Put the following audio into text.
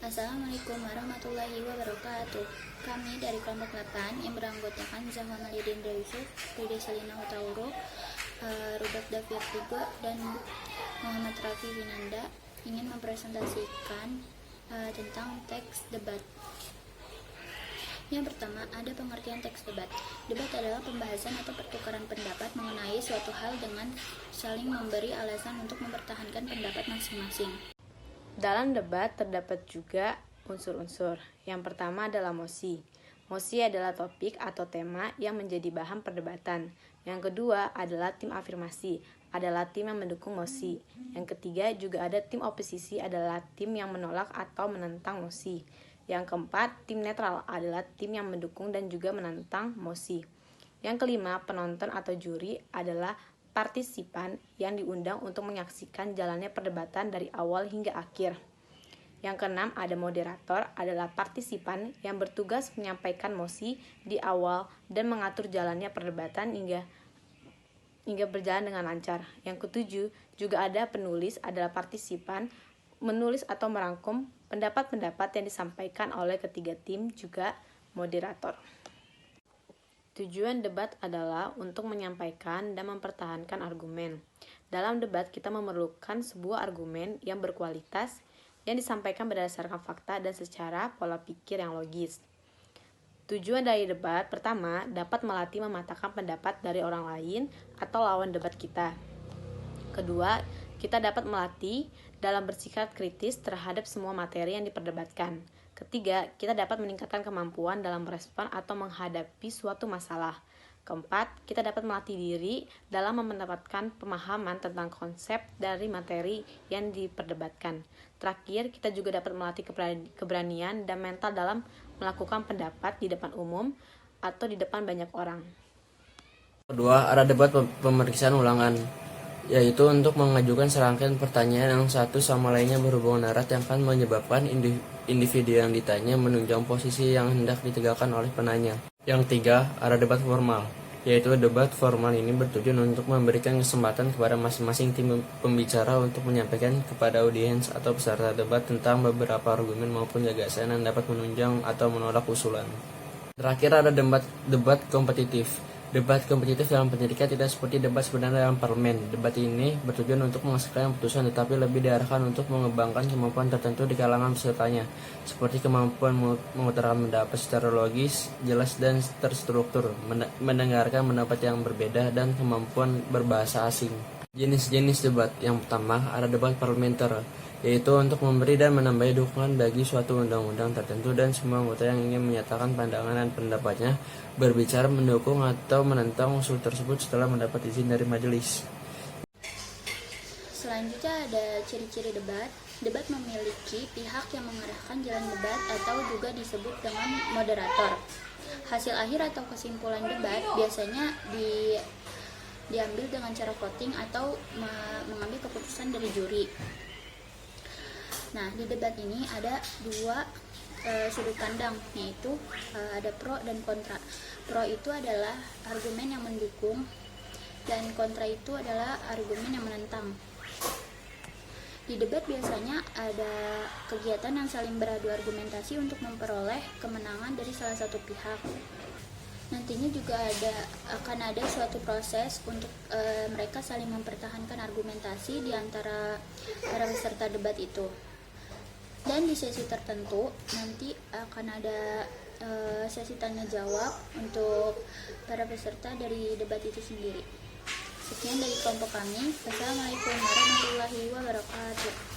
Assalamualaikum warahmatullahi wabarakatuh. Kami dari kelompok 8 yang beranggotakan Zahwa Malidin Yusuf, Rida Selina Hutauro, Rudolf David Hugo, dan Muhammad Rafi Winanda ingin mempresentasikan tentang teks debat. Yang pertama, ada pengertian teks debat. Debat adalah pembahasan atau pertukaran pendapat mengenai suatu hal dengan saling memberi alasan untuk mempertahankan pendapat masing-masing. Dalam debat terdapat juga unsur-unsur. Yang pertama adalah mosi. Mosi adalah topik atau tema yang menjadi bahan perdebatan. Yang kedua adalah tim afirmasi, adalah tim yang mendukung mosi. Yang ketiga juga ada tim oposisi, adalah tim yang menolak atau menentang mosi. Yang keempat, tim netral adalah tim yang mendukung dan juga menentang mosi. Yang kelima, penonton atau juri adalah partisipan yang diundang untuk menyaksikan jalannya perdebatan dari awal hingga akhir. Yang keenam, ada moderator, adalah partisipan yang bertugas menyampaikan mosi di awal dan mengatur jalannya perdebatan hingga berjalan dengan lancar. Yang ketujuh, juga ada penulis, adalah partisipan menulis atau merangkum pendapat-pendapat yang disampaikan oleh ketiga tim, juga moderator. Tujuan debat adalah untuk menyampaikan dan mempertahankan argumen. Dalam debat, kita memerlukan sebuah argumen yang berkualitas, yang disampaikan berdasarkan fakta dan secara pola pikir yang logis. Tujuan dari debat pertama, dapat melatih mematahkan pendapat dari orang lain atau lawan debat kita. Kedua, kita dapat melatih dalam bersikap kritis terhadap semua materi yang diperdebatkan. Ketiga, kita dapat meningkatkan kemampuan dalam merespon atau menghadapi suatu masalah. Keempat, kita dapat melatih diri dalam mendapatkan pemahaman tentang konsep dari materi yang diperdebatkan. Terakhir, kita juga dapat melatih keberanian dan mental dalam melakukan pendapat di depan umum atau di depan banyak orang. Kedua, ada debat pemeriksaan ulangan, yaitu untuk mengajukan serangkaian pertanyaan yang satu sama lainnya berhubungan erat yang akan menyebabkan individu yang ditanya menunjang posisi yang hendak ditegakkan oleh penanya. Yang tiga, ada debat formal, yaitu debat formal ini bertujuan untuk memberikan kesempatan kepada masing-masing tim pembicara untuk menyampaikan kepada audiens atau peserta debat tentang beberapa argumen maupun gagasan yang dapat menunjang atau menolak usulan. Terakhir, ada debat kompetitif. Debat kompetitif dalam pendidikan tidak seperti debat sebenarnya dalam parlemen. Debat ini bertujuan untuk menghasilkan keputusan, tetapi lebih diarahkan untuk mengembangkan kemampuan tertentu di kalangan pesertanya, seperti kemampuan mengutarakan pendapat secara logis, jelas dan terstruktur, mendengarkan pendapat yang berbeda, dan kemampuan berbahasa asing. Jenis-jenis debat. Yang pertama, ada debat parlementer, yaitu untuk memberi dan menambah dukungan bagi suatu undang-undang tertentu, dan semua anggota yang ingin menyatakan pandangan dan pendapatnya berbicara mendukung atau menentang usul tersebut setelah mendapat izin dari majelis. Selanjutnya ada ciri-ciri debat. Debat memiliki pihak yang mengarahkan jalan debat atau juga disebut dengan moderator. Hasil akhir atau kesimpulan debat biasanya diambil dengan cara voting atau mengambil keputusan dari juri. Nah, di debat ini ada dua sudut pandang, yaitu ada pro dan kontra. Pro itu adalah argumen yang mendukung dan kontra itu adalah argumen yang menentang. Di debat biasanya ada kegiatan yang saling beradu argumentasi untuk memperoleh kemenangan dari salah satu pihak. Nantinya juga akan ada suatu proses untuk mereka saling mempertahankan argumentasi di antara para peserta debat itu. Dan di sesi tertentu nanti akan ada sesi tanya jawab untuk para peserta dari debat itu sendiri. Sekian dari kelompok kami. Wassalamualaikum warahmatullahi wabarakatuh.